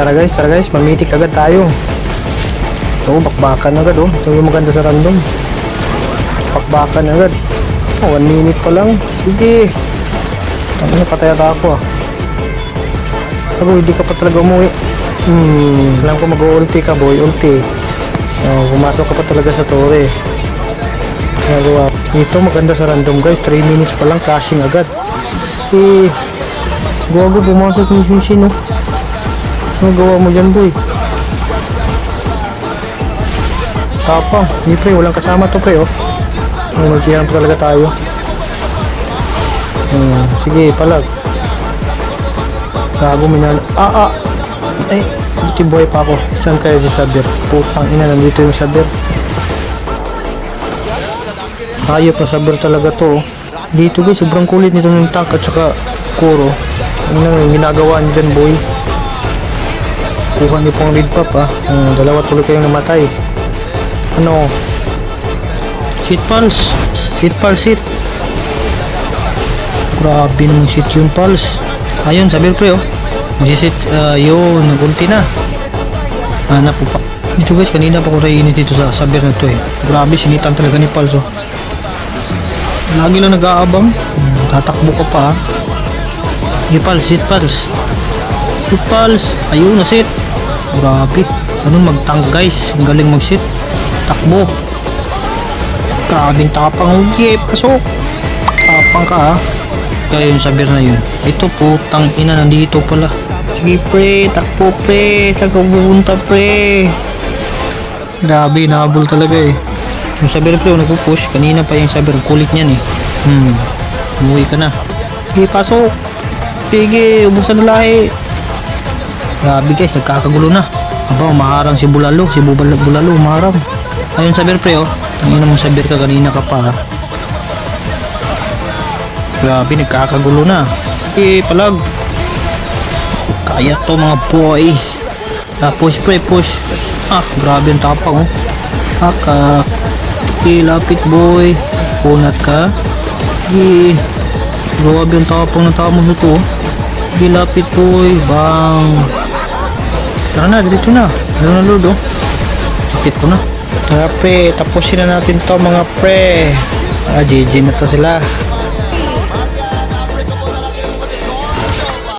Tara guys, mamitik agad tayo. Ito, bakbakan agad oh. Ito yung maganda sa random. Bakbakan agad. 1 minute pa lang. Sige. Ano, patay ata ako ah. Abo, hindi ka pa talaga umuwi. Alam ko mag-ulti ka boy, ulti. Pumasok ka pa talaga sa tore. Nagawa. Ito maganda sa random guys, 3 minutes pa lang, cashing agad. Gago, pumasok yung sushi no. Ano gawa mo dyan boy? Tapang, hindi pre, walang kasama to pre oh. Magkihan pa talaga tayo. Sige, palag. Gago, minalo. Ay, buti buhay pa ako. Saan kaya si Sabir? Putang ina, nandito yung Sabir. Hayop na Sabir talaga to. Dito guys, sobrang kulit nito ng tank at saka Kuro. Ano yung ginagawa niyo dyan boy? Kuha niyo pong lead pop ah. Dalawa tuloy kayong namatay. Ano? Sit pulse. Sit pulse, sit. Grabe namang sit yung pulse. Ayun, Sabir pre oh. Magsisit, yun, nag-ulti na. Hanap po pa. Dito guys, kanina pa ko naiinis dito sa Sabir na to eh. Grabe, sinitan talaga ni Pulse oh. Lagi lang nag-aabang. Tatakbo ka pa ha. Hey Pulse, sit Pulse. Sit Pulse. Ayun, na-sit. Grabe. Ganun mag-tank guys. Ang galing mag-sit. Takbo. Grabing tapang. Okay, pasok. Tapang ka ha. Kaya yung Sabir na yun. Ito po, tang ina, nandito pala. Sige pre, takpo pre. Saan ka pupunta pre? Grabe, nahabol talaga eh. Yung Sabir pre, nagpo-push. Kanina pa yung Sabir, kulit niyan eh. Umuwi ka na. Sige, pasok. Sige, ubusan na lahi. Grabe guys, nagkakagulo na. Aba, umaharang si Bulalo. Si Bulalo, umaharang. Ayun Sabir pre oh. Tangina mong Sabir ka, kanina ka pa ha. Grabe, nagkakagulo na. Okay, palag. Kaya to mga boy. Push pre, push. Grabe ang tapang oh. Okay, lapit boy. Punat ka. Okay. Grabe ang tapang ng tamo nito oh. Okay, lapit boy. Bang. Tara na, dito na. Ano na lord oh. Sakit ko na. Tara pre, tapusin na natin to mga pre. GG na to sila.